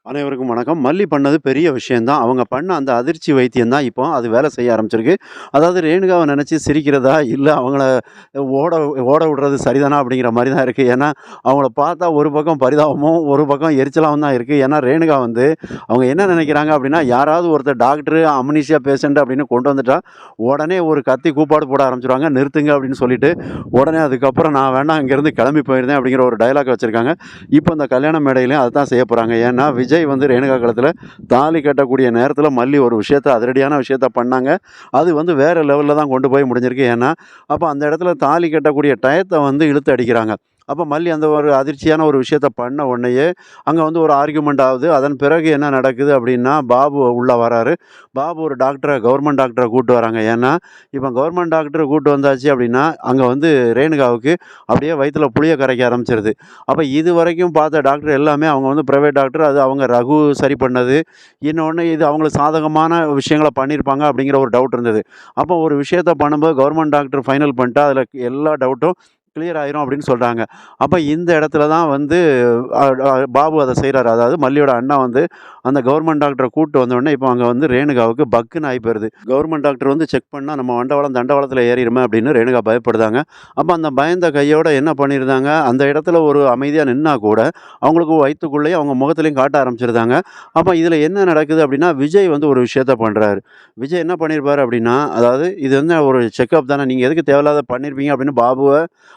அனைவருக்கும் வணக்கம். மல்லி பண்ணது பெரிய விஷயம் தான். அவங்க பண்ண அந்த அதிர்ச்சி வைத்தியம் தான் இப்போ அது வேலை செய்ய ஆரம்பிச்சிருக்கு. அதாவது ரேணுகாவ நெனச்சு சிரிக்கிறதா, இல்ல அவங்கள ஓட ஓட விடுறது சரிதானா அப்படிங்கிற மாரி தான் இருக்கு. ஏன்னா, அவங்கள பார்த்தா ஒரு பக்கம் பரிதாபமும், ஒரு பக்கம் எரிச்சலாவும் தான் இருக்கு. ஏன்னா, ரேணுகா வந்து அவங்க என்ன நெனைக்கிறாங்க அப்படின்னா, யாராவது ஒருத்தர் டாக்டரு அம்னீசியா பேஷண்ட் அப்படின்னு கொண்டு வந்துட்டா, உடனே ஒரு கத்தி கூப்பாடு போட ஆரம்பிச்சுருவாங்க. நிறுத்துங்க அப்படின்னு சொல்லிட்டு, உடனே அதுக்கப்புறம் நான் வேணா இங்கேருந்து கிளம்பி போயிருந்தேன் அப்படிங்கிற ஒரு டயலாக் வச்சிருக்காங்க. இப்போ இந்த கல்யாண மேடையிலயும் அதுதான் செய்ய போறாங்க. ஏன்னா, விஜய் வந்து ரேணுகா கழுத்துல தாலி கட்டக்கூடிய நேரத்துல மல்லி ஒரு விஷயத்த அதிரடியான விஷயத்த பண்ணாங்க. அது வந்து வேற லெவல்ல தான் கொண்டு போய் முடிஞ்சிருக்கு. ஏன்னா, அப்ப அந்த இடத்துல தாலி கட்டக்கூடிய டயத்த வந்து இழுத்து அடிக்கிறாங்க. அப்ப மல்லி அந்த ஒரு அதிர்ச்சியான ஒரு விஷயத்த பண்ண உடனேயே, அங்க வந்து ஒரு ஆர்கியுமெண்ட் ஆகுது. அதன் பிறகு என்ன நடக்குது அப்டின்னா, பாபு உள்ள வராரு. பாபு ஒரு கவர்மெண்ட் டாக்டர கூட்டு வராங்க. ஏன்னா, இப்ப கவர்மெண்ட் டாக்டர கூட்டு வந்தாச்சு அப்டின்னா, அங்க வந்து ரேணுகாவுக்கு அப்படியே வயித்துல புளிய கரைக்க ஆரம்பிச்சுருது. அப்ப இதுவரைக்கும் பார்த்த டாக்டர் எல்லாமே அவங்க வந்து பிரைவேட் டாக்டர். அது அவங்க ரகு சரி பண்ணது. இன்னொன்னு இது அவங்களுக்கு சாதகமான விஷயங்கள பண்ணியிருப்பாங்க அப்படிங்கிற ஒரு டவுட் இருந்தது. அப்போ ஒரு விஷயத்த பண்ணும்போது கவர்மெண்ட் டாக்டர் ஃபைனல் பண்ணிட்டா, அதில எல்லா டவுட்டும் கிளியர் ஆயிரும் அப்படின்னு சொல்றாங்க. அப்ப இந்த இடத்துல தான் வந்து அ அ பாபு அத செய்றாரு. அதாவது மல்லியோட அண்ணா வந்து அந்த கவர்மெண்ட் டாக்டர கூட்டு வந்தோனே, இப்போ அங்க வந்து ரேணுகாவுக்கு பக்குன்னு ஆயி போயிருது. கவர்மெண்ட் டாக்டர் வந்து செக் பண்ணா நம்ம வண்டவாளம் தண்டவாளத்தில ஏறிருமே அப்படின்னு ரேணுகா பயப்படுதாங்க. அப்ப அந்த பயந்த கையோட என்ன பண்ணியிருந்தாங்க, அந்த இடத்துல ஒரு அமைதியா நின்னா கூட, அவங்களுக்கு வயித்துக்குள்ளேயும் அவங்க முகத்திலயும் காட்ட ஆரம்பிச்சுருதாங்க. அப்ப இதில என்ன நடக்குது அப்படின்னா, விஜய் வந்து ஒரு விஷயத்த பண்றாரு. விஜய் என்ன பண்ணியிருப்பாரு அப்படின்னா, அதாவது இது வந்து ஒரு செக்கப் தானே, நீங்க எதுக்கு தேவையில்லாத பண்ணியிருப்பீங்க அப்படின்னு பாபுவ,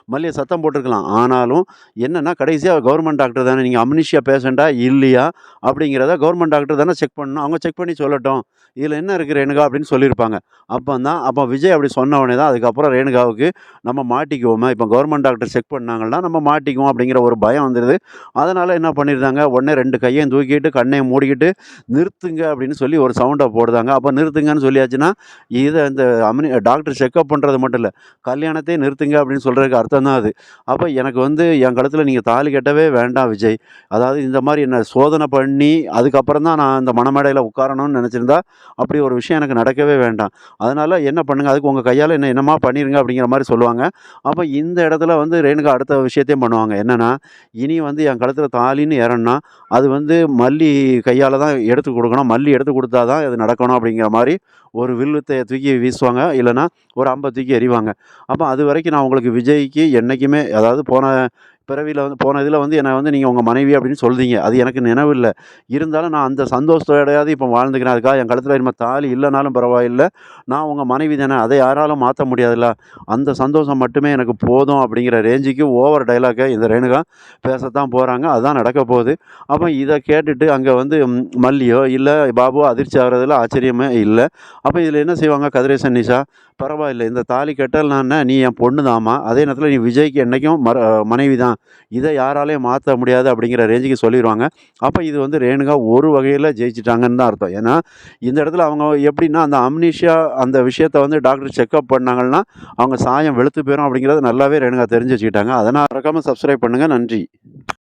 மல்லிய சத்தம் போட்டுருக்கலாம். ஆனாலும் என்னன்னா, கடைசியா கவர்மெண்ட் டாக்டர் தானே, நீங்க அம்னீசியா பேஷண்ட்டா இல்லையா அப்படிங்கிறத கவர்மெண்ட் டாக்டர் தானே செக் பண்ணணும். அவங்க செக் பண்ணி சொல்லட்டும். இதில என்ன இருக்கு ரேணுகா அப்படின்னு சொல்லியிருப்பாங்க. அப்ப விஜய் அப்படி சொன்ன உடனே தான் அதுக்கப்புறம் ரேணுகாவுக்கு நம்ம மாட்டிக்குவோமே, இப்ப கவர்மெண்ட் டாக்டர் செக் பண்ணாங்கன்னா நம்ம மாட்டிக்குவோம் அப்படிங்கிற ஒரு பயம் வந்துருது. அதனால என்ன பண்ணியிருந்தாங்க, உடனே 2 கையையும் தூக்கிட்டு, கண்ணையும் மூடிக்கிட்டு, நிறுத்துங்க அப்படின்னு சொல்லி ஒரு சவுண்ட போடுதாங்க. அப்ப நிறுத்துங்கன்னு சொல்லியாச்சுன்னா, இத இந்த டாக்டர் செக்கப் பண்றது மட்டும் இல்ல, கல்யாணத்தையே நிறுத்துங்க அப்படின்னு சொல்றதுக்கு அர்த்தம் தான் அது. அப்ப எனக்கு வந்து என் கழுத்துல நீங்க தாலி கட்டவே வேண்டாம் விஜய். அதாவது இந்த மாரி என்ன சோதனை பண்ணி, அதுக்கப்புறம் தான் நான் இந்த மணமேடையில உட்காரணும்னு நெனச்சிருந்தா, அப்படி ஒரு விஷயம் எனக்கு நடக்கவே வேண்டாம். அதனால என்ன பண்ணுங்க, அதுக்கு உங்க கையால என்னமா பண்ணிருங்க அப்படிங்கிற மாரி சொல்லுவாங்க. அப்ப இந்த இடத்துல வந்து ரேணுகா அடுத்த விஷயத்தையும் பண்ணுவாங்க. என்னன்னா, இனி வந்து என் கழுத்துல தாலின்னு ஏறணும்னா, அது வந்து மல்லி கையால தான் எடுத்து குடுக்கணும். மல்லி எடுத்து குடுத்தா தான் இது நடக்கணும் அப்படிங்கிற மாரி ஒரு வில்வித்தைய தூக்கி வீசுவாங்க. இல்லன்னா, ஒரு அம்ப தூக்கி எறிவாங்க. அப்ப அதுவரைக்கும் நான் உங்களுக்கு விஜய்க்கு என்னைக்குமே அதாவது போன இதில வந்து என்ன வந்து நீங்க உங்க மனைவி அப்படின்னு சொல்றீங்க. அது எனக்கு நினைவு இல்ல. இருந்தாலும் நான் அந்த சந்தோஷத்தோடயாவது இப்ப வாழ்ந்துக்கிறேன். அதுக்காக என் கழுத்துல இனிமே தாலி இல்லனாலும் பரவாயில்ல. நான் உங்க மனைவி தானே. அதை யாராலும் மாத்த முடியாதுல்ல. அந்த சந்தோஷம் மட்டுமே எனக்கு போதும் அப்படிங்கிற ரேஞ்சுக்கு ஓவர் டயலாக்க இந்த ரேணுகா பேசத்தான் போறாங்க. அதான் நடக்க போகுது. அப்ப இத கேட்டுட்டு அங்க வந்து மல்லியோ, இல்ல பாபுவோ அதிர்ச்சி ஆகுறதுல ஆச்சரியமே இல்ல. அப்ப இதில என்ன செய்வாங்க கதிரேசன், நிஷா, பரவாயில்ல இந்த தாலி கட்டலனா நீ என் பொண்ணு தாம்மா. அதே நேரத்தில நீ விஜய்க்கு என்னைக்கும் மனைவி தான். இத யாராலயும் மாத்த முடியாது அப்படிங்கிற ரேஞ்சுக்கு சொல்லிருவாங்க. அப்ப இது வந்து ரேணுகா ஒரு வகையில ஜெயிச்சுட்டாங்கன்னு தான் அர்த்தம். ஏன்னா, இந்த இடத்துல அவங்க எப்படின்னா, அந்த அம்னீசியா அந்த விஷயத்த வந்து டாக்டர் செக்கப் பண்ணாங்கன்னா, அவங்க சாயம் வெளுத்து போயிரும் அப்படிங்கிறத நல்லாவே ரேணுகா தெரிஞ்சு வச்சுக்கிட்டாங்க. அதனால மறக்காம சப்ஸ்கிரைப் பண்ணுங்க. நன்றி.